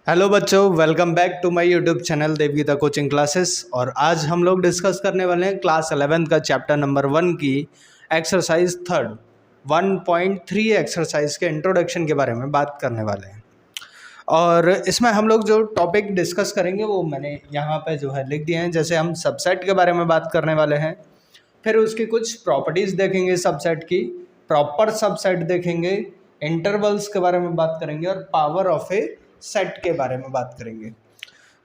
Hello बच्चों, welcome back to my YouTube channel Devgeeta coaching classes. और आज हम लोग डिस्कस करने वाले हैं क्लास 11 का चैप्टर नंबर 1 की एक्सरसाइज थर्ड 1.3 एक्सरसाइज के इंट्रोडक्शन के बारे में बात करने वाले हैं। और इसमें हम लोग जो टॉपिक डिस्कस करेंगे वो मैंने यहाँ पे जो है लिख दिए हैं। जैसे हम सबसेट के बारे में बात करने वाले हैं, फिर उसकी कुछ प्रॉपर्टीज़ देखेंगे सबसेट की, प्रॉपर सबसेट देखेंगे, इंटरवल्स के बारे में बात करेंगे और पावर ऑफ ए सेट के बारे में बात करेंगे।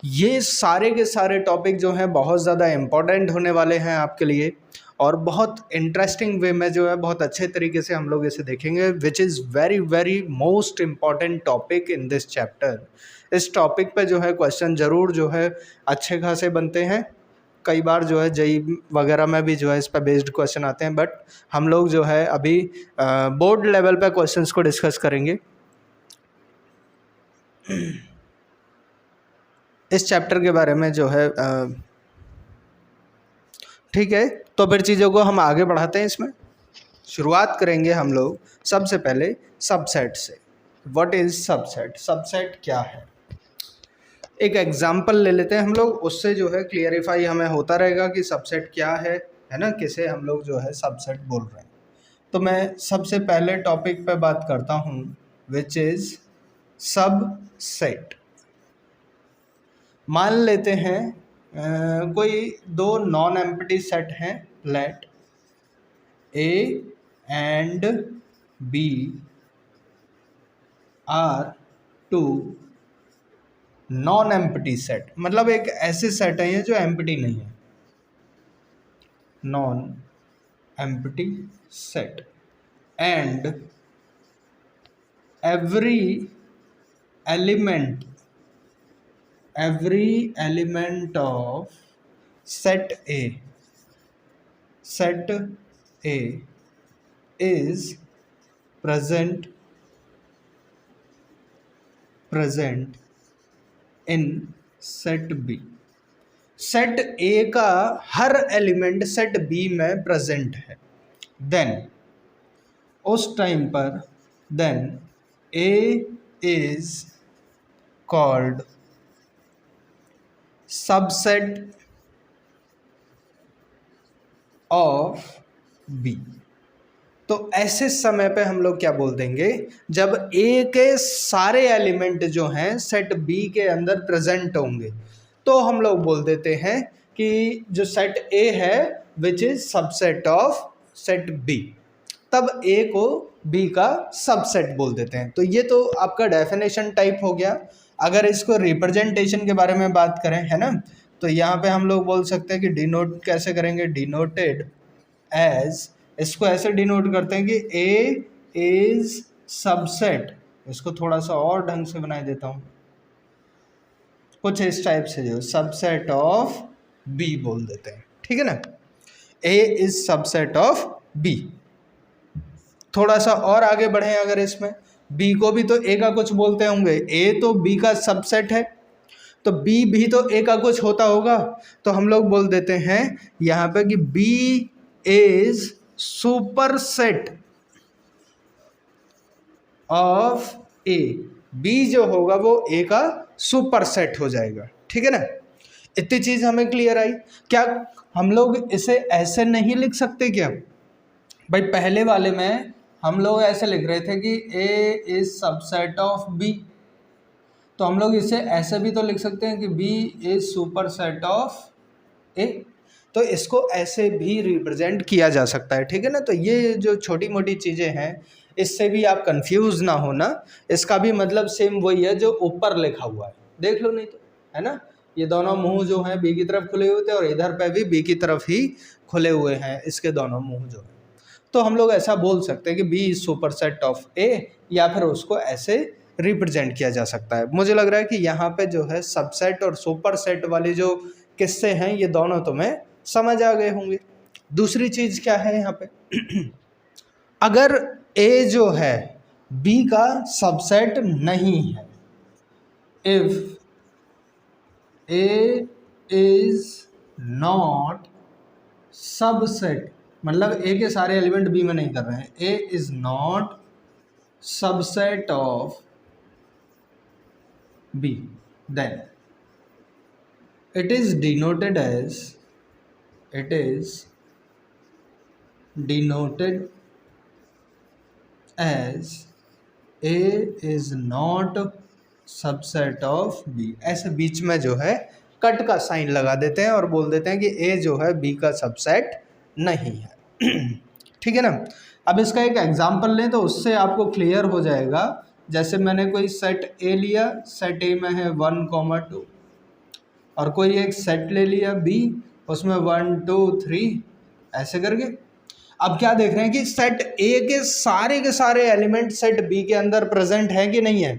ये सारे के सारे टॉपिक जो हैं बहुत ज़्यादा इम्पॉर्टेंट होने वाले हैं आपके लिए, और बहुत इंटरेस्टिंग वे में जो है बहुत अच्छे तरीके से हम लोग इसे देखेंगे, which is very very most important topic in this chapter. इस टॉपिक पे जो है क्वेश्चन ज़रूर जो है अच्छे खासे बनते हैं। कई बार जो है जेई वगैरह में भी जो है इस पर बेस्ड क्वेश्चन आते हैं, बट हम लोग जो है अभी बोर्ड लेवल पे क्वेश्चंस को डिस्कस करेंगे इस चैप्टर के बारे में जो है। ठीक है, तो फिर चीज़ों को हम आगे बढ़ाते हैं। इसमें शुरुआत करेंगे हम लोग सबसे पहले सबसेट से। What is subset? सबसेट क्या है? एक एग्जाम्पल ले लेते हैं हम लोग, उससे जो है क्लियरिफाई हमें होता रहेगा कि सबसेट क्या है ना, किसे हम लोग जो है सबसेट बोल रहे हैं। तो मैं सबसे पहले टॉपिक पे बात करता हूँ, विच इज़ सबसेट। मान लेते हैं कोई दो नॉन एम्प्टी सेट हैं, let A and B are two non empty set. मतलब एक ऐसे सेट है ये जो एम्प्टी नहीं है, non empty set, and every element of set A is present in set B। Set A का हर एलिमेंट सेट B में प्रेजेंट है, देन उस टाइम पर A is called subset of B। तो ऐसे समय पे हम लोग क्या बोल देंगे, जब A के सारे एलिमेंट जो हैं सेट B के अंदर प्रेजेंट होंगे, तो हम लोग बोल देते हैं कि जो सेट A है which is subset of set B। तब A को B का सबसेट बोल देते हैं। तो ये तो आपका डेफिनेशन टाइप हो गया। अगर इसको रिप्रेजेंटेशन के बारे में बात करें, है ना, तो यहाँ पे हम लोग बोल सकते हैं कि डिनोट कैसे करेंगे, डिनोटेड एज, इसको ऐसे डिनोट करते हैं कि A इज सबसेट। इसको थोड़ा सा और ढंग से बना देता हूँ, कुछ इस टाइप से, जो सबसेट ऑफ B बोल देते हैं। ठीक है ना, A is subset of B। थोड़ा सा और आगे बढ़े, अगर इसमें B को भी तो A का कुछ बोलते होंगे, A तो B का सबसेट है, तो B भी तो A का कुछ होता होगा। तो हम लोग बोल देते हैं यहाँ पे कि B is superset of A। B जो होगा वो A का सुपरसेट हो जाएगा। ठीक है ना, इतनी चीज हमें क्लियर आई। क्या हम लोग इसे ऐसे नहीं लिख सकते क्या? भाई पहले वाले में हम लोग ऐसे लिख रहे थे कि A is subset of B, तो हम लोग इसे ऐसे भी तो लिख सकते हैं कि B is superset of A। तो इसको ऐसे भी रिप्रेजेंट किया जा सकता है। ठीक है ना, तो ये जो छोटी मोटी चीज़ें हैं इससे भी आप कंफ्यूज ना होना। इसका भी मतलब सेम वही है जो ऊपर लिखा हुआ है, देख लो नहीं तो, है ना। ये दोनों मुंह जो हैं B की तरफ खुले हुए थे और इधर पे भी B की तरफ ही खुले हुए हैं, इसके दोनों मुंह जो है। तो हम लोग ऐसा बोल सकते हैं कि B is superset of A, या फिर उसको ऐसे रिप्रेजेंट किया जा सकता है। मुझे लग रहा है कि यहाँ पे जो है सबसेट और सुपरसेट वाले जो किस्से हैं ये दोनों तुम्हें समझ आ गए होंगे। दूसरी चीज क्या है यहाँ पे अगर A जो है B का सबसेट नहीं है, if A is not subset, मतलब A के सारे एलिमेंट B में नहीं कर रहे हैं, A is not subset of B, then it is denoted as A is not subset of B। ऐसे बीच में जो है कट का साइन लगा देते हैं और बोल देते हैं कि A जो है B का सबसेट नहीं है। ठीक है ना। अब इसका एक एग्जांपल लें तो उससे आपको क्लियर हो जाएगा। जैसे मैंने कोई सेट A लिया, सेट A में है 1, 2 और कोई एक सेट ले लिया B, उसमें 1, 2, 3 ऐसे करके। अब क्या देख रहे हैं कि सेट A के सारे एलिमेंट सेट B के अंदर प्रेजेंट है कि नहीं है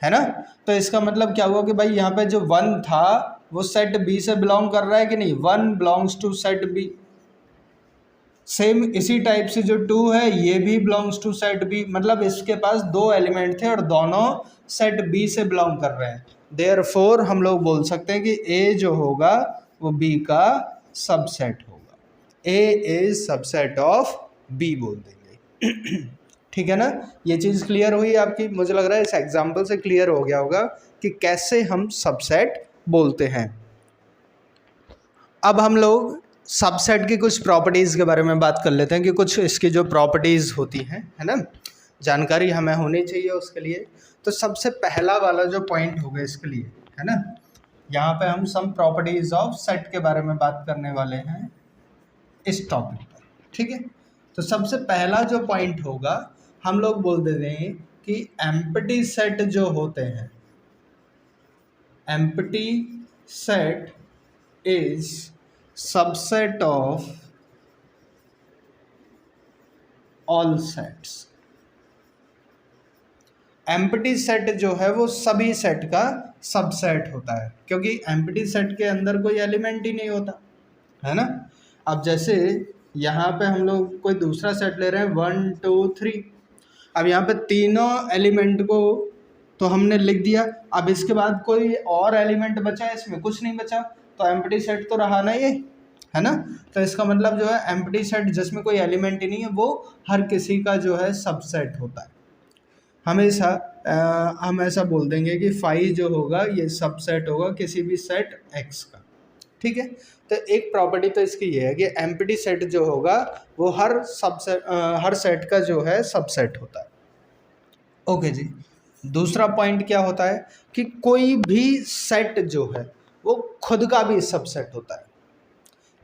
ना। तो इसका मतलब क्या हुआ कि भाई यहाँ पे जो 1 था वो सेट B से बिलोंग कर रहा है कि नहीं, 1 belongs to set B। Same इसी टाइप से जो 2 है ये भी बिलोंग्स टू सेट B, मतलब इसके पास 2 एलिमेंट थे और दोनों सेट B से बिलोंग कर रहे हैं। देयरफॉर हम लोग बोल सकते हैं कि A जो होगा वो B का सबसेट होगा। A is subset of B बोल देंगे। ठीक है ना। ये चीज़ क्लियर हुई आपकी। मुझे लग रहा है इस एग्जाम्पल से क्लियर हो गया होगा कि कैसे हम सबसेट बोलते हैं। अब हम लोग सबसेट की कुछ प्रॉपर्टीज़ के बारे में बात कर लेते हैं कि कुछ इसकी जो प्रॉपर्टीज़ होती हैं, है ना, जानकारी हमें होनी चाहिए उसके लिए। तो सबसे पहला वाला जो पॉइंट होगा इसके लिए, है ना, यहाँ पे हम सम प्रॉपर्टीज़ ऑफ सेट के बारे में बात करने वाले हैं इस टॉपिक पर। ठीक है। तो सबसे पहला जो पॉइंट होगा हम लोग बोल देते हैं कि एम्प्टी सेट जो होते हैं, empty set is subset of all sets. Empty set जो है वो सभी सेट का सबसेट होता है, क्योंकि एम्प्टी सेट के अंदर कोई एलिमेंट ही नहीं होता, है ना। अब जैसे यहाँ पे हम लोग कोई दूसरा सेट ले रहे हैं 1, 2, 3। अब यहाँ पे तीनों एलिमेंट को तो हमने लिख दिया। अब इसके बाद कोई और एलिमेंट बचा है, इसमें कुछ नहीं बचा, तो एम्प्टी सेट तो रहा ना ये, है ना। तो इसका मतलब जो है एम्प्टी सेट जिसमें कोई एलिमेंट ही नहीं है वो हर किसी का जो है सबसेट होता है। हमेशा हम ऐसा बोल देंगे कि फाई जो होगा ये सबसेट होगा किसी भी सेट एक्स का। ठीक है। तो एक प्रॉपर्टी तो इसकी ये है कि एम्प्टी सेट जो होगा वो हर सेट का जो है सबसेट होता है। ओके जी। दूसरा पॉइंट क्या होता है कि कोई भी सेट जो है वो खुद का भी सबसेट होता है,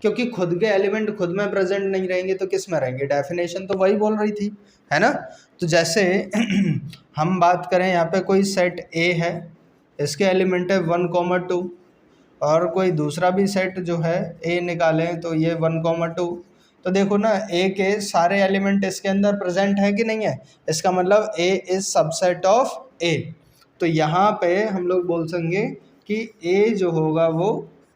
क्योंकि खुद के एलिमेंट खुद में प्रेजेंट नहीं रहेंगे तो किस में रहेंगे। डेफिनेशन तो वही बोल रही थी, है ना। तो जैसे हम बात करें यहाँ पे कोई सेट A है, इसके एलिमेंट है 1, 2 और कोई दूसरा भी सेट जो है A निकालें तो ये 1, 2। तो देखो ना A के सारे एलिमेंट इसके अंदर प्रेजेंट है कि नहीं है। इसका मतलब A is subset of A। तो यहाँ पे हम लोग बोल सकेंगे कि A जो होगा वो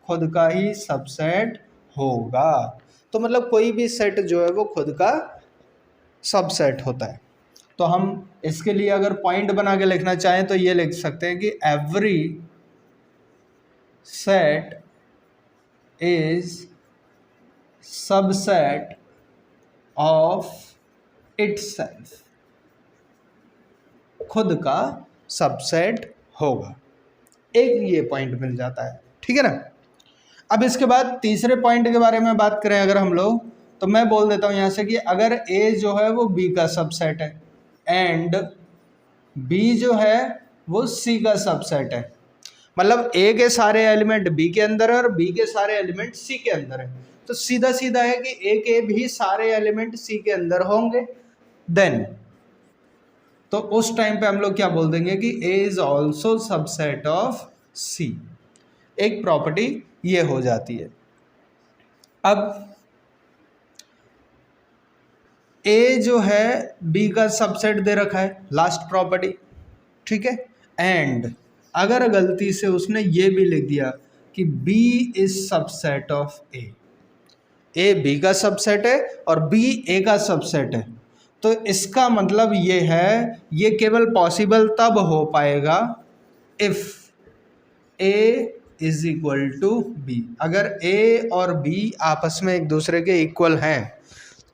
खुद का ही सबसेट होगा। तो मतलब कोई भी सेट जो है वो खुद का सबसेट होता है। तो हम इसके लिए अगर पॉइंट बना के लिखना चाहें तो ये लिख सकते हैं कि every set is subset of itself, खुद का सबसेट होगा। एक ये पॉइंट मिल जाता है। ठीक है ना। अब इसके बाद तीसरे पॉइंट के बारे में बात करें अगर हम लोग, तो मैं बोल देता हूँ यहाँ से कि अगर A जो है वो B का सबसेट है एंड B जो है वो C का सबसेट है, मतलब A के सारे एलिमेंट B के अंदर है और B के सारे एलिमेंट C के अंदर है, तो सीधा सीधा है कि A के भी सारे एलिमेंट C के अंदर होंगे। देन तो उस टाइम पे हम लोग क्या बोल देंगे कि A is also subset of C। एक प्रॉपर्टी ये हो जाती है। अब A जो है B का सबसेट दे रखा है, लास्ट प्रॉपर्टी, ठीक है। एंड अगर गलती से उसने ये भी लिख दिया कि B is subset of A, A B का सबसेट है और B A का सबसेट है, तो इसका मतलब ये है ये केवल पॉसिबल तब हो पाएगा if A is equal to B। अगर A और B आपस में एक दूसरे के इक्वल हैं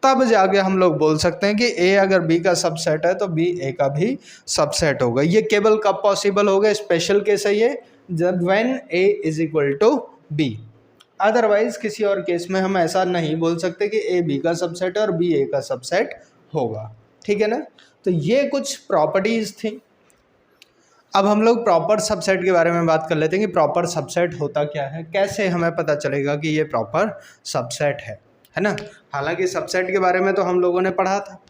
तब जाके हम लोग बोल सकते हैं कि ए अगर बी का सबसेट है तो बी ए का भी सबसेट होगा। ये केवल कब पॉसिबल होगा, स्पेशल केस है ये, जब when A is equal to B. Otherwise किसी और केस में हम ऐसा नहीं बोल सकते कि ए बी का सबसेट है और बी ए का सबसेट होगा। ठीक है ना। तो ये कुछ प्रॉपर्टीज थी। अब हम लोग प्रॉपर सबसेट के बारे में बात कर लेते हैं कि प्रॉपर सबसेट होता क्या है, कैसे हमें पता चलेगा कि ये प्रॉपर सबसेट है ना। हालांकि सबसेट के बारे में तो हम लोगों ने पढ़ा था।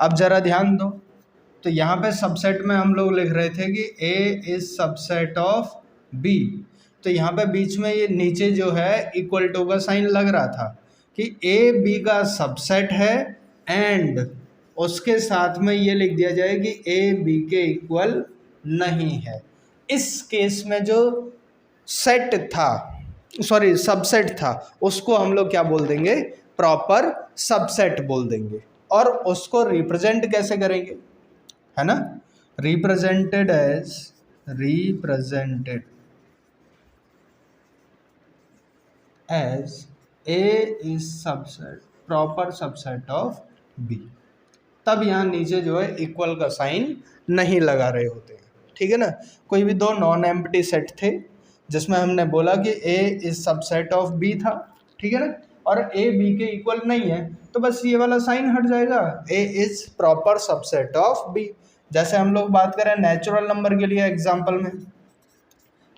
अब ज़रा ध्यान दो, तो यहाँ पे सबसेट में हम लोग लिख रहे थे कि A is subset of B। तो यहाँ पे बीच में ये नीचे जो है इक्वल टू का साइन लग रहा था कि A B का सबसेट है, एंड उसके साथ में ये लिख दिया जाए कि A B के इक्वल नहीं है। इस केस में जो सेट था, सॉरी सबसेट था, उसको हम लोग क्या बोल देंगे, प्रॉपर सबसेट बोल देंगे। और उसको रिप्रेजेंट कैसे करेंगे, है ना, represented as A is subset, proper subset of B. तब यहाँ नीचे जो है इक्वल का साइन नहीं लगा रहे होते हैं। ठीक है ना। कोई भी दो नॉन एम्प्टी सेट थे जिसमें हमने बोला कि ए इज सबसेट ऑफ बी था, ठीक है ना, और ए बी के इक्वल नहीं है, तो बस ये वाला साइन हट जाएगा, A is proper subset of B. जैसे हम लोग बात करें नेचुरल नंबर के लिए एग्जांपल में,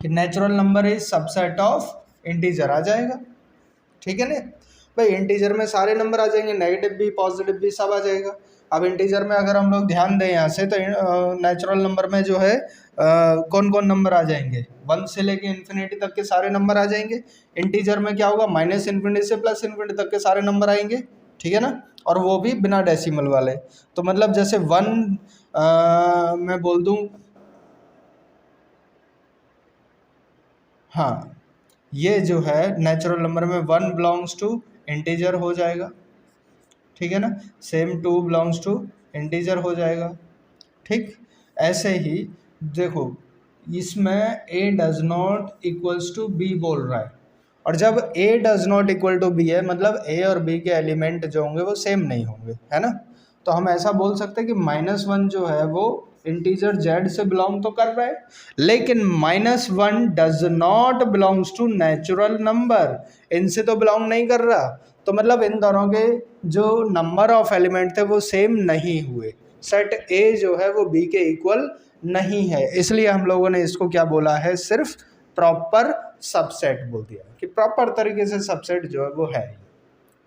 कि natural number is subset of integer आ जाएगा। ठीक है ना भाई, इंटीजर में सारे नंबर आ जाएंगे, नेगेटिव भी पॉजिटिव भी सब आ जाएगा। अब इंटीजर में अगर हम लोग ध्यान दें यहाँ से, तो नेचुरल नंबर में जो है कौन कौन नंबर आ जाएंगे, 1 से लेके इन्फिनिटी तक के सारे नंबर आ जाएंगे। इंटीजर में क्या होगा, माइनस इन्फिनिटी से प्लस इन्फिनिटी तक के सारे नंबर आएंगे। ठीक है ना, और वो भी बिना डेसिमल वाले। तो मतलब जैसे 1 मैं बोल दूँ, हाँ, ये जो है नेचुरल नंबर में 1 बिलोंग्स टू इंटीजर हो जाएगा। ठीक है ना, सेम 2 बिलोंग्स टू इंटीजर हो जाएगा। ठीक, ऐसे ही देखो इसमें a does not equals to b बोल रहा है, और जब a does not equal to b है मतलब a और b के एलिमेंट जो होंगे वो सेम नहीं होंगे, है ना। तो हम ऐसा बोल सकते हैं कि -1 जो है वो इंटीजर z से बिलोंग तो कर रहा है, लेकिन -1 does not belongs to natural number, इनसे तो बिलोंग नहीं कर रहा। तो मतलब इन दोनों के जो नंबर ऑफ एलिमेंट थे वो सेम नहीं हुए, सेट ए जो है वो बी के इक्वल नहीं है, इसलिए हम लोगों ने इसको क्या बोला है, सिर्फ प्रॉपर सबसेट बोल दिया, कि प्रॉपर तरीके से सबसेट जो है वो है।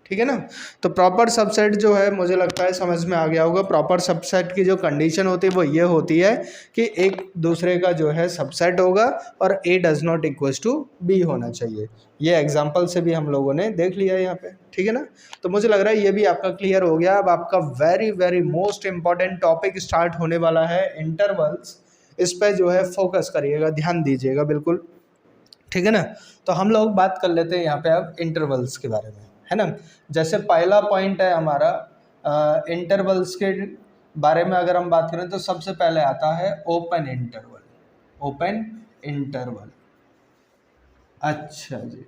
ठीक है ना। तो प्रॉपर सबसेट जो है मुझे लगता है समझ में आ गया होगा। प्रॉपर सबसेट की जो कंडीशन होती है वो ये होती है कि एक दूसरे का जो है सबसेट होगा और a does not equals to b होना चाहिए। ये एग्जांपल से भी हम लोगों ने देख लिया है यहाँ पे। ठीक है ना। तो मुझे लग रहा है ये भी आपका क्लियर हो गया। अब आपका very very most important topic start होने वाला है, इंटरवल्स। इस पर जो है फोकस करिएगा, ध्यान दीजिएगा बिल्कुल। ठीक है ना। तो हम लोग बात कर लेते हैं यहाँ पे अब इंटरवल्स के बारे में, है ना। जैसे पहला पॉइंट है हमारा इंटरवल्स के बारे में अगर हम बात करें तो सबसे पहले आता है ओपन इंटरवल। ओपन इंटरवल, अच्छा जी।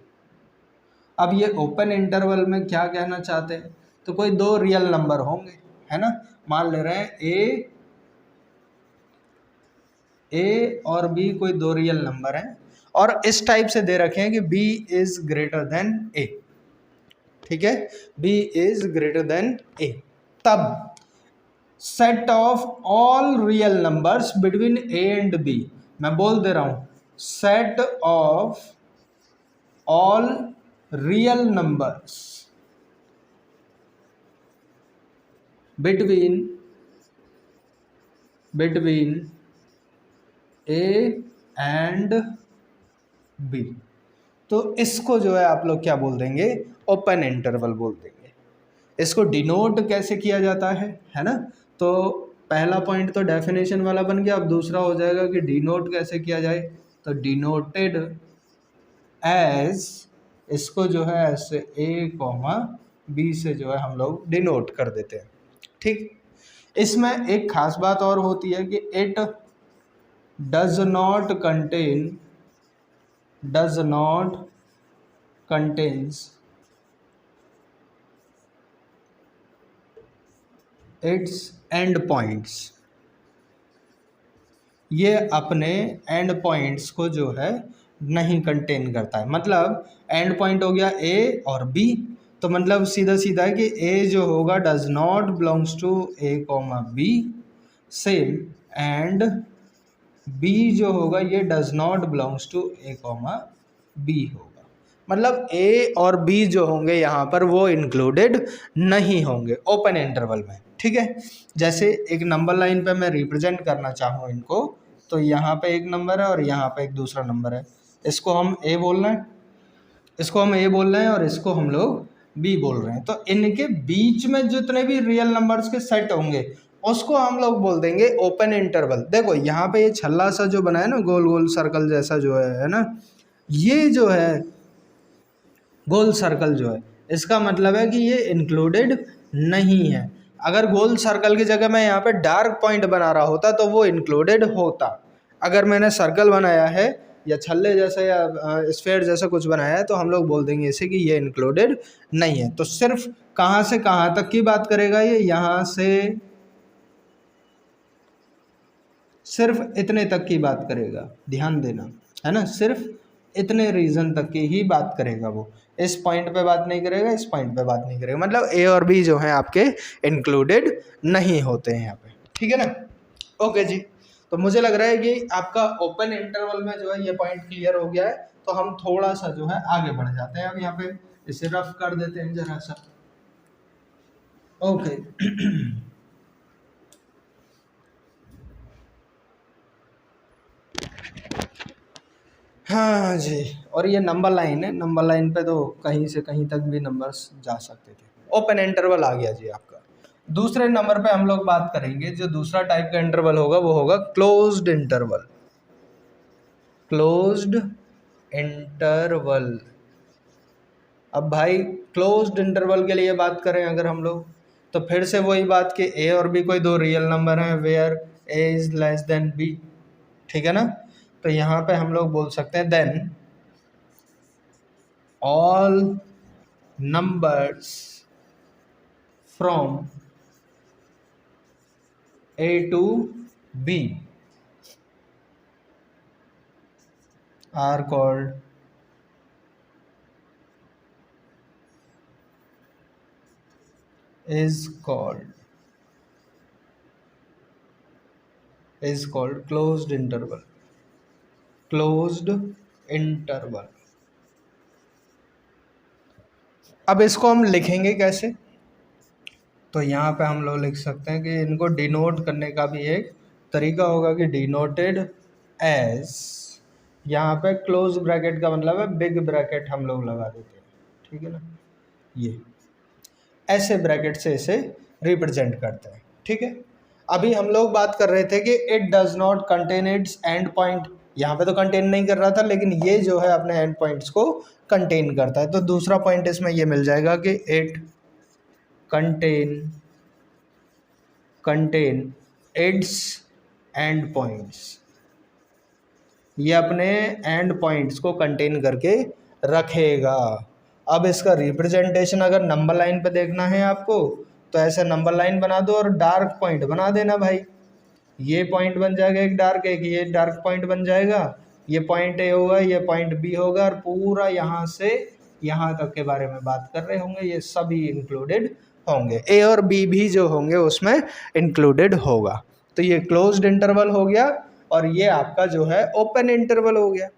अब ये ओपन इंटरवल में क्या कहना चाहते हैं, तो कोई दो रियल नंबर होंगे, है ना। मान ले रहे हैं ए और बी कोई दो रियल नंबर हैं, और इस टाइप से दे रखे हैं कि b is greater then a। ठीक है, b is greater then a, तब set of all real numbers between a and b, मैं बोल दे रहा हूं, set of all real numbers between a and b, तो इसको जो है आप लोग क्या बोल देंगे, ओपन इंटरवल बोल देंगे। इसको डिनोट कैसे किया जाता है ना। तो पहला पॉइंट तो डेफिनेशन वाला बन गया। अब दूसरा हो जाएगा कि डिनोट कैसे किया जाए, तो डिनोटेड एज, इसको जो है ऐसे a, b से जो है हम लोग डिनोट कर देते हैं। ठीक, इसमें एक खास बात और होती है कि it does not contains it's and points, ये अपने एंड पॉइंट्स को जो है नहीं कंटेन करता है। मतलब एंड पॉइंट हो गया ए और बी, तो मतलब सीधा सीधा है कि ए जो होगा does not belongs to A comma B, same and B जो होगा ये does not belongs to A comma B होगा। मतलब ए और बी जो होंगे यहाँ पर वो इंक्लूडेड नहीं होंगे ओपन इंटरवल में, ठीक है। जैसे एक नंबर लाइन पे मैं रिप्रेजेंट करना चाहूँ इनको, तो यहाँ पे एक नंबर है और यहाँ पे एक दूसरा नंबर है, इसको हम ए बोल रहे हैं, इसको हम ए बोल रहे हैं और इसको हम लोग बी बोल रहे हैं। तो इनके बीच में जितने भी रियल नंबर्स के सेट होंगे उसको हम लोग बोल देंगे ओपन इंटरवल। देखो यहाँ पे ये छल्ला सा जो बना है ना, गोल गोल सर्कल जैसा जो है ना, ये जो है गोल सर्कल जो है, इसका मतलब है कि ये इंक्लूडेड नहीं है। अगर गोल सर्कल की जगह मैं यहाँ पे डार्क पॉइंट बना रहा होता तो वो इंक्लूडेड होता। अगर मैंने सर्कल बनाया है या छल्ले जैसा या स्फेयर जैसा कुछ बनाया है तो हम लोग बोल देंगे इसे कि ये इंक्लूडेड नहीं है। तो सिर्फ कहाँ से कहाँ तक की बात करेगा ये, यहाँ से सिर्फ इतने तक की बात करेगा, ध्यान देना है ना, सिर्फ इतने रीजन तक की ही बात करेगा वो, इस पॉइंट पे बात नहीं करेगा, इस पॉइंट पे बात नहीं करेगा। मतलब ए और बी जो हैं आपके इंक्लूडेड नहीं होते हैं यहाँ पे, ठीक है ना। ओके जी, तो मुझे लग रहा है कि आपका ओपन इंटरवल में जो है ये पॉइंट क्लियर हो गया है। तो हम थोड़ा सा जो है आगे बढ़ जाते हैं। अब यहाँ पे इसे रफ कर देते हैं जरा सा। ओके हाँ जी, और ये नंबर लाइन है, नंबर लाइन पे तो कहीं से कहीं तक भी नंबर्स जा सकते थे। ओपन इंटरवल आ गया जी आपका। दूसरे नंबर पे हम लोग बात करेंगे, जो दूसरा टाइप का इंटरवल होगा वो होगा क्लोज्ड इंटरवल। क्लोज्ड इंटरवल, अब भाई क्लोज्ड इंटरवल के लिए बात करें अगर हम लोग, तो फिर से वही बात कि ए और बी कोई दो रियल नंबर हैं where A is less than B, ठीक है ना। तो यहाँ पे हम लोग बोल सकते हैं then all numbers from A to B are called is called closed interval। Closed interval. अब इसको हम लिखेंगे कैसे, तो यहाँ पे हम लोग लिख सकते हैं कि इनको डिनोट करने का भी एक तरीका होगा कि डिनोटेड एज, यहाँ पे क्लोज ब्रैकेट का मतलब है बिग ब्रैकेट हम लोग लगा देते हैं, ठीक है ना। ये ऐसे ब्रैकेट से इसे रिप्रेजेंट करते हैं, ठीक है। अभी हम लोग बात कर रहे थे कि it does not contain it's and point, यहाँ पे तो कंटेन नहीं कर रहा था, लेकिन ये जो है अपने एंड पॉइंट्स को कंटेन करता है। तो दूसरा पॉइंट इसमें ये मिल जाएगा कि it contain it's and points, ये अपने एंड पॉइंट्स को कंटेन करके रखेगा। अब इसका रिप्रेजेंटेशन अगर नंबर लाइन पे देखना है आपको, तो ऐसे नंबर लाइन बना दो और डार्क पॉइंट बना देना भाई। ये पॉइंट बन जाएगा एक डार्क, एक ये डार्क पॉइंट बन जाएगा, ये पॉइंट ए होगा, ये पॉइंट बी होगा, और पूरा यहाँ से यहाँ तक के बारे में बात कर रहे होंगे, ये सभी इंक्लूडेड होंगे, ए और बी भी जो होंगे उसमें इंक्लूडेड होगा। तो ये क्लोज्ड इंटरवल हो गया और ये आपका जो है ओपन इंटरवल हो गया,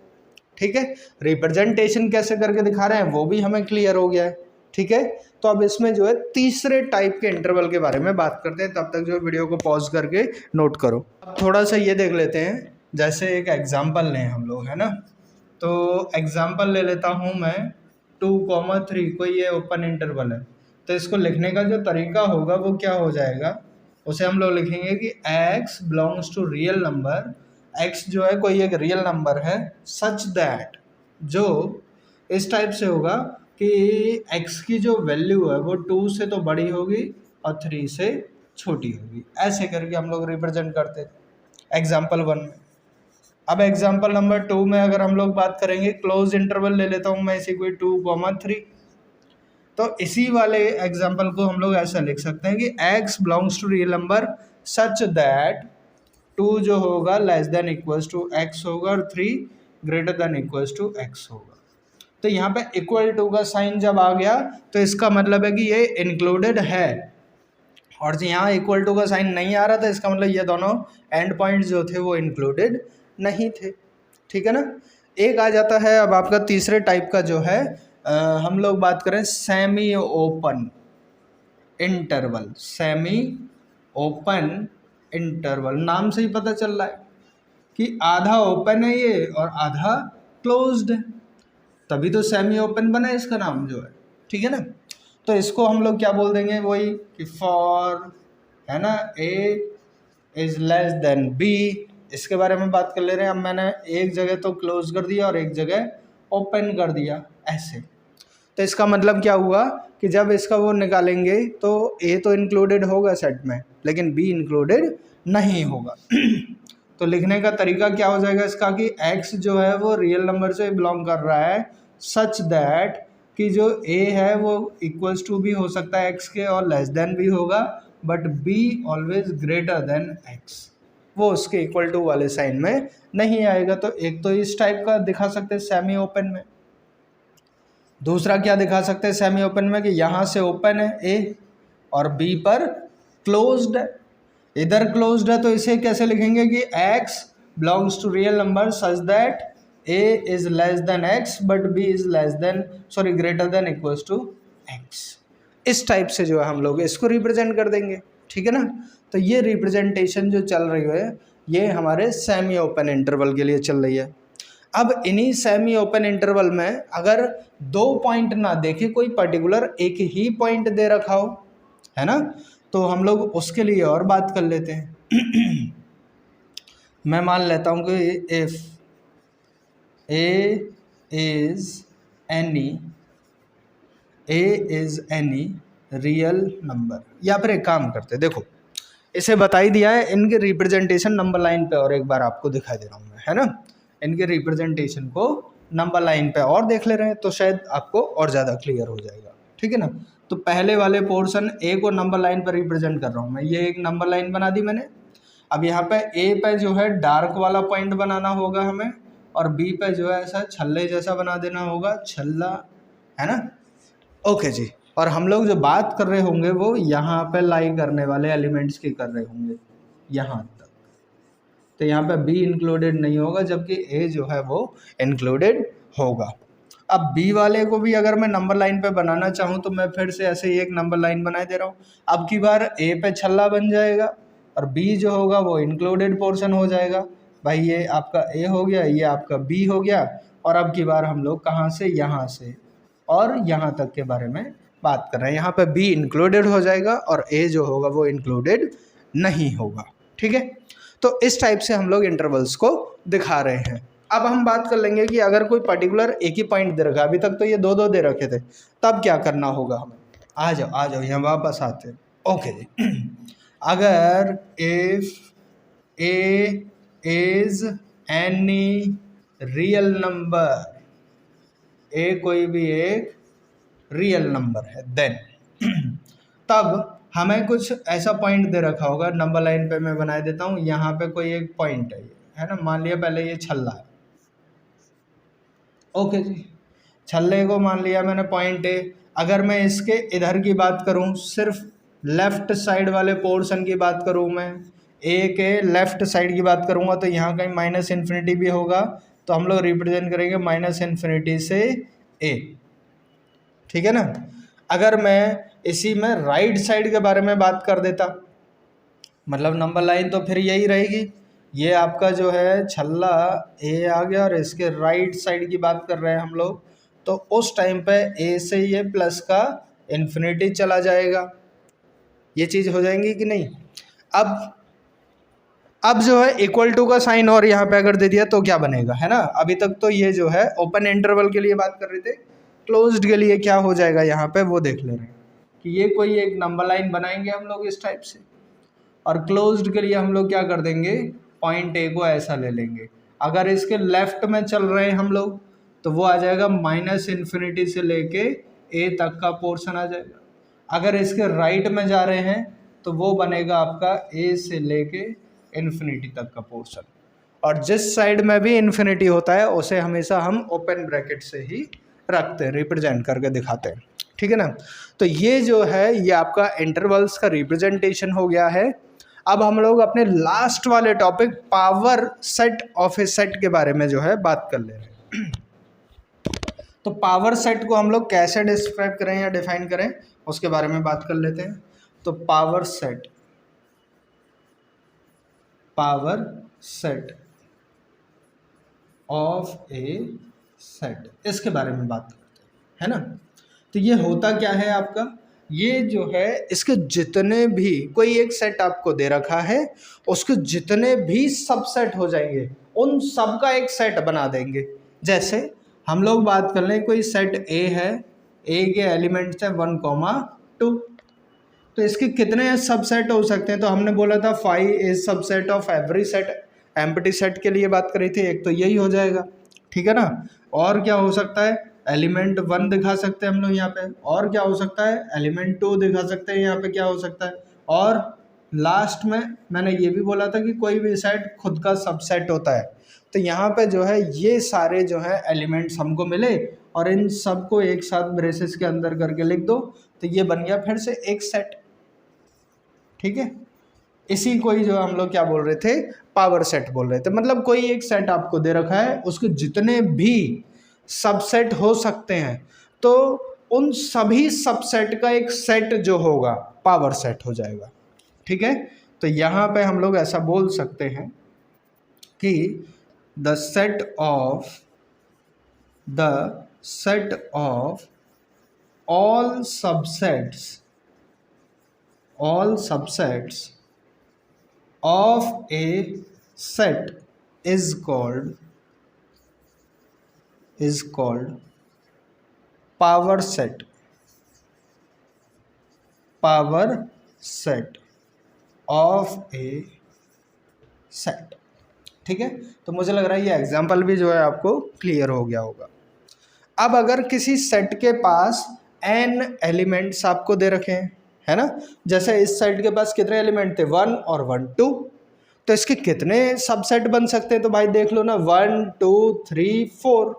ठीक है। रिप्रेजेंटेशन कैसे करके दिखा रहे हैं वो भी हमें क्लियर हो गया है, ठीक है। तो अब इसमें जो है तीसरे टाइप के इंटरवल के बारे में बात करते हैं, तब तक जो वीडियो को पॉज करके नोट करो। अब थोड़ा सा ये देख लेते हैं, जैसे एक एग्जांपल लें हम लोग, है ना। तो एग्जांपल ले लेता हूँ मैं 2,3, कोई ये ओपन इंटरवल है। तो इसको लिखने का जो तरीका होगा वो क्या हो जाएगा, उसे हम लोग लिखेंगे कि x belongs to real number, x जो है कोई एक रियल नंबर है, सच दैट, जो इस टाइप से होगा कि x की जो वैल्यू है वो 2 से तो बड़ी होगी और 3 से छोटी होगी। ऐसे करके हम लोग रिप्रेजेंट करते थे एग्जाम्पल 1 में। अब एग्जाम्पल नंबर 2 में अगर हम लोग बात करेंगे, क्लोज इंटरवल ले लेता हूँ मैं इसी कोई 2,3। तो इसी वाले एग्जाम्पल को हम लोग ऐसा लिख सकते हैं कि x belongs to real number such that 2 जो होगा less than equals to x होगा और 3 greater than equals to x होगा। तो यहाँ पे इक्वल टू का साइन जब आ गया तो इसका मतलब है कि ये इंक्लूडेड है, और यहाँ इक्वल टू का साइन नहीं आ रहा था, इसका मतलब ये दोनों एंड पॉइंट्स जो थे वो इंक्लूडेड नहीं थे। ठीक है ना। एक आ जाता है अब आपका तीसरे टाइप का जो है हम लोग बात करें semi open interval. Semi open interval नाम से ही पता चल रहा है कि आधा ओपन है ये और आधा क्लोज्ड है, तभी तो सेमी ओपन बना है इसका नाम जो है। ठीक है ना। तो इसको हम लोग क्या बोल देंगे, वही कि फॉर, है ना, ए इज लेस देन बी, इसके बारे में बात कर ले रहे हैं। अब मैंने एक जगह तो क्लोज कर दिया और एक जगह ओपन कर दिया ऐसे, तो इसका मतलब क्या हुआ कि जब इसका वो निकालेंगे तो ए तो इंक्लूडेड होगा सेट में लेकिन बी इंक्लूडेड नहीं होगा। तो लिखने का तरीका क्या हो जाएगा इसका कि x जो है वो रियल नंबर से बिलोंग कर रहा है सच दैट कि जो a है वो इक्वल्स टू भी हो सकता है x के और लेस देन भी होगा, but b always greater than x, वो उसके इक्वल टू वाले साइन में नहीं आएगा। तो एक तो इस टाइप का दिखा सकते हैं सेमी ओपन में। दूसरा क्या दिखा सकते हैं सेमी ओपन में कि यहाँ से ओपन है ए और बी पर क्लोज्ड है। इधर क्लोज्ड है तो इसे कैसे लिखेंगे कि x belongs to real number such that a is less than x but b is greater than equals to x। इस टाइप से जो है हम लोग इसको रिप्रेजेंट कर देंगे। ठीक है ना। तो ये रिप्रेजेंटेशन जो चल रही है ये हमारे सेमी ओपन इंटरवल के लिए चल रही है। अब इन्हीं सेमी ओपन इंटरवल में अगर 2 पॉइंट ना देखे, कोई पर्टिकुलर एक ही पॉइंट दे रखा हो, है ना, तो हम लोग उसके लिए और बात कर लेते हैं। मैं मान लेता हूँ कि if A is any real number, या फिर एक काम करते, देखो इसे बता ही दिया है, इनके रिप्रेजेंटेशन नंबर लाइन पे और एक बार आपको दिखा दे रहा हूँ मैं, है ना। इनके रिप्रेजेंटेशन को नंबर लाइन पे और देख ले रहे हैं तो शायद आपको और ज़्यादा क्लियर हो जाएगा। ठीक है ना। तो पहले वाले पोर्शन ए को नंबर लाइन पर रिप्रेजेंट कर रहा हूँ मैं, ये एक नंबर लाइन बना दी मैंने। अब यहाँ पे ए पे जो है डार्क वाला पॉइंट बनाना होगा हमें, और बी पे जो है ऐसा छल्ले जैसा बना देना होगा, छल्ला, है ना। ओके जी। और हम लोग जो बात कर रहे होंगे वो यहाँ पे लाई करने वाले एलिमेंट्स की कर रहे होंगे यहाँ तक, तो यहाँ पे बी इंक्लूडेड नहीं होगा जबकि ए जो है वो इंक्लूडेड होगा। अब बी वाले को भी अगर मैं नंबर लाइन पे बनाना चाहूँ तो मैं फिर से ऐसे ही एक नंबर लाइन बनाए दे रहा हूँ। अब की बार ए पे छल्ला बन जाएगा और बी जो होगा वो इंक्लूडेड पोर्शन हो जाएगा। भाई ये आपका ए हो गया, ये आपका बी हो गया, और अब की बार हम लोग कहाँ से, यहाँ से और यहाँ तक के बारे में बात कर रहे हैं। यहाँ पे बी इंक्लूडेड हो जाएगा और ए जो होगा वो इंक्लूडेड नहीं होगा। ठीक है। तो इस टाइप से हम लोग इंटरवल्स को दिखा रहे हैं। अब हम बात कर लेंगे कि अगर कोई पर्टिकुलर एक ही पॉइंट दे रखा है, अभी तक तो ये 2-2 दे रखे थे, तब क्या करना होगा हमें। आ जाओ यहाँ वापस आते हैं। ओके जी। अगर if A is any real number, A कोई भी एक रियल नंबर है, देन तब हमें कुछ ऐसा पॉइंट दे रखा होगा, नंबर लाइन पे मैं बना देता हूँ। यहाँ पे कोई एक पॉइंट है ना, मान लिया पहले ये छल्ला है। ओके जी। छल्ले को मान लिया मैंने पॉइंट ए। अगर मैं इसके इधर की बात करूँ, सिर्फ लेफ्ट साइड वाले पोर्शन की बात करूँ, मैं ए के लेफ्ट साइड की बात करूँगा तो यहाँ कहीं माइनस इन्फिनिटी भी होगा, तो हम लोग रिप्रेजेंट करेंगे माइनस इन्फिनिटी से ए। ठीक है ना। अगर मैं इसी में राइट साइड के बारे में बात कर देता, मतलब नंबर लाइन तो फिर यही रहेगी, ये आपका जो है छल्ला ए आ गया और इसके राइट साइड की बात कर रहे हैं हम लोग, तो उस टाइम पे ए से ये प्लस का इन्फिनिटी चला जाएगा। ये चीज़ हो जाएंगी कि नहीं। अब जो है इक्वल टू का साइन और यहाँ पे अगर दे दिया तो क्या बनेगा, है ना। अभी तक तो ये जो है ओपन इंटरवल के लिए बात कर रहे थे, क्लोज्ड के लिए क्या हो जाएगा यहाँ पे वो देख ले रहे हैं कि ये कोई एक नंबर लाइन बनाएंगे हम लोग इस टाइप से, और क्लोज्ड के लिए हम लोग क्या कर देंगे, पॉइंट ए को ऐसा ले लेंगे। अगर इसके लेफ्ट में चल रहे हैं हम लोग तो वो आ जाएगा माइनस इन्फिनिटी से लेके ए तक का पोर्शन आ जाएगा। अगर इसके राइट में जा रहे हैं तो वो बनेगा आपका ए से लेके इन्फिनिटी तक का पोर्शन, और जिस साइड में भी इन्फिनिटी होता है उसे हमेशा हम ओपन ब्रैकेट से ही रखते हैं, रिप्रेजेंट करके दिखाते हैं, ठीक है ना। तो ये जो है ये आपका इंटरवल्स का रिप्रेजेंटेशन हो गया है। अब हम लोग अपने लास्ट वाले topic power set of A set के बारे में जो है बात कर ले रहे हैं। तो पावर सेट को हम लोग कैसे डिस्क्राइब करें या डिफाइन करें उसके बारे में बात कर लेते हैं। तो power set of A set, इसके बारे में बात करते हैं, है ना। तो ये होता क्या है आपका, ये जो है इसके जितने भी कोई एक सेट आपको दे रखा है उसके जितने भी सबसेट हो जाएंगे उन सब का एक सेट बना देंगे। जैसे हम लोग बात कर लें कोई सेट ए है, ए के एलिमेंट्स है 1, 2, तो इसके कितने सबसेट हो सकते हैं। तो हमने बोला था phi is subset of every set, empty set के लिए बात करी थी, एक तो यही हो जाएगा, ठीक है ना। और क्या हो सकता है, एलिमेंट 1 दिखा सकते हैं हम लोग यहाँ पे, और क्या हो सकता है एलिमेंट 2 दिखा सकते हैं यहाँ पे, क्या हो सकता है, और लास्ट में मैंने ये भी बोला था कि कोई भी सेट खुद का सबसेट होता है। तो यहाँ पे जो है ये सारे जो है एलिमेंट्स हमको मिले और इन सब को एक साथ ब्रेसेस के अंदर करके लिख दो तो ये बन गया फिर से एक सेट, ठीक है। इसी को ही जो हम लोग क्या बोल रहे थे, पावर सेट बोल रहे थे। मतलब कोई एक सेट आपको दे रखा है उसके जितने भी सबसेट हो सकते हैं तो उन सभी सबसेट का एक सेट जो होगा पावर सेट हो जाएगा, ठीक है। तो यहाँ पे हम लोग ऐसा बोल सकते हैं कि the set of all subsets of a set is called power set of a set, ठीक है। तो मुझे लग रहा है ये एग्जाम्पल भी जो है आपको क्लियर हो गया होगा। अब अगर किसी सेट के पास n एलिमेंट्स आपको दे रखे हैं, है ना, जैसे इस सेट के पास कितने एलिमेंट थे 1 और 1, 2, तो इसके कितने सबसेट बन सकते हैं। तो भाई देख लो ना 1, 2, 3, 4।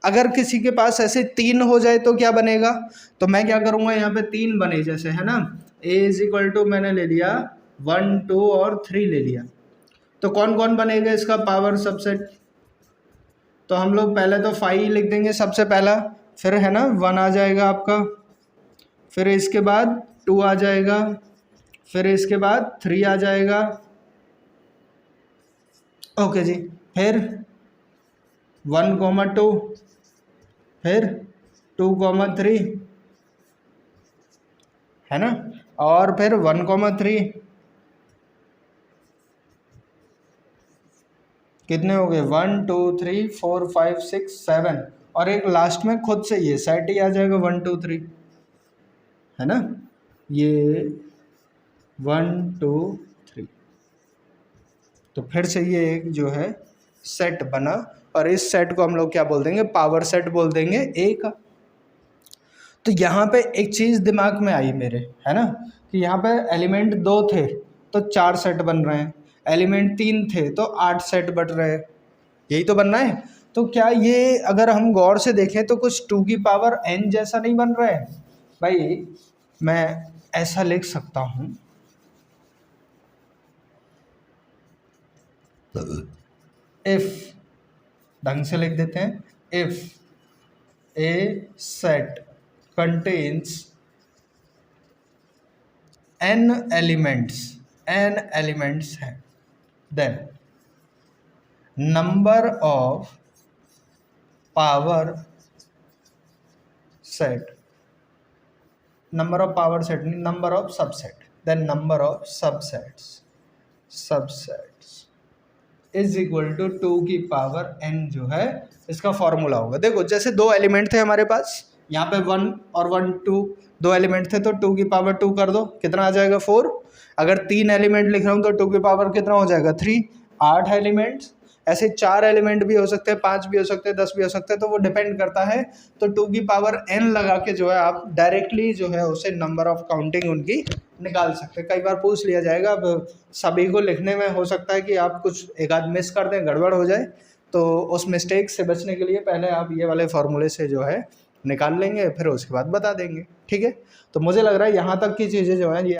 अगर किसी के पास ऐसे 3 हो जाए तो क्या बनेगा, तो मैं क्या करूँगा यहाँ पे 3 बने जैसे, है ना, a इज इक्वल टू मैंने ले लिया 1, 2 और 3 ले लिया, तो कौन कौन बनेगा इसका पावर सबसेट। तो हम लोग पहले तो 5 लिख देंगे सबसे पहला, फिर है ना 1 आ जाएगा आपका, फिर इसके बाद 2 आ जाएगा, फिर इसके बाद 3 आ जाएगा, ओके जी, फिर 1, 2, फिर 2, 3, है ना, और फिर 1, 3 कितने हो गए 1, 2, 3, 4, 5, 6, 7 और एक लास्ट में खुद से ये सेट ही आ जाएगा 1, 2, 3, है ना, ये 1, 2, 3। तो फिर से ये एक जो है सेट बना और इस सेट को हम लोग क्या बोल देंगे, पावर सेट बोल देंगे ए का। तो यहाँ पे एक चीज़ दिमाग में आई मेरे, है ना, कि यहाँ पे एलिमेंट 2 थे तो 4 सेट बन रहे हैं, एलिमेंट 3 थे तो 8 सेट बन रहे हैं, यही तो बनना है। तो क्या ये अगर हम गौर से देखें तो कुछ 2 की पावर n जैसा नहीं बन रहा है। भाई मैं ऐसा लिख सकता हूँ, इफ ढंग से लिख देते हैं, if A set contains n elements हैं then number of power set नहीं, number of subset, then number of subsets is equal to 2 की पावर n जो है इसका फॉर्मूला होगा। देखो जैसे 2 एलिमेंट थे हमारे पास, यहाँ पे 1 और 1, 2 2 एलिमेंट थे तो 2 की पावर 2 कर दो, कितना आ जाएगा 4। अगर 3 एलिमेंट लिख रहा हूँ तो 2 की पावर कितना हो जाएगा 3, 8 एलिमेंट्स। ऐसे 4 एलिमेंट भी हो सकते हैं, 5 भी हो सकते हैं, 10 भी हो सकते हैं, तो वो डिपेंड करता है। तो 2 की पावर n लगा के जो है आप डायरेक्टली जो है उसे नंबर ऑफ काउंटिंग उनकी निकाल सकते हैं। कई बार पूछ लिया जाएगा, अब सभी को लिखने में हो सकता है कि आप कुछ एक आध मिस कर दें, गड़बड़ हो जाए, तो उस मिस्टेक से बचने के लिए पहले आप ये वाले फॉर्मूले से जो है निकाल लेंगे, फिर उसके बाद बता देंगे। ठीक है, तो मुझे लग रहा है यहाँ तक की चीज़ें जो हैं ये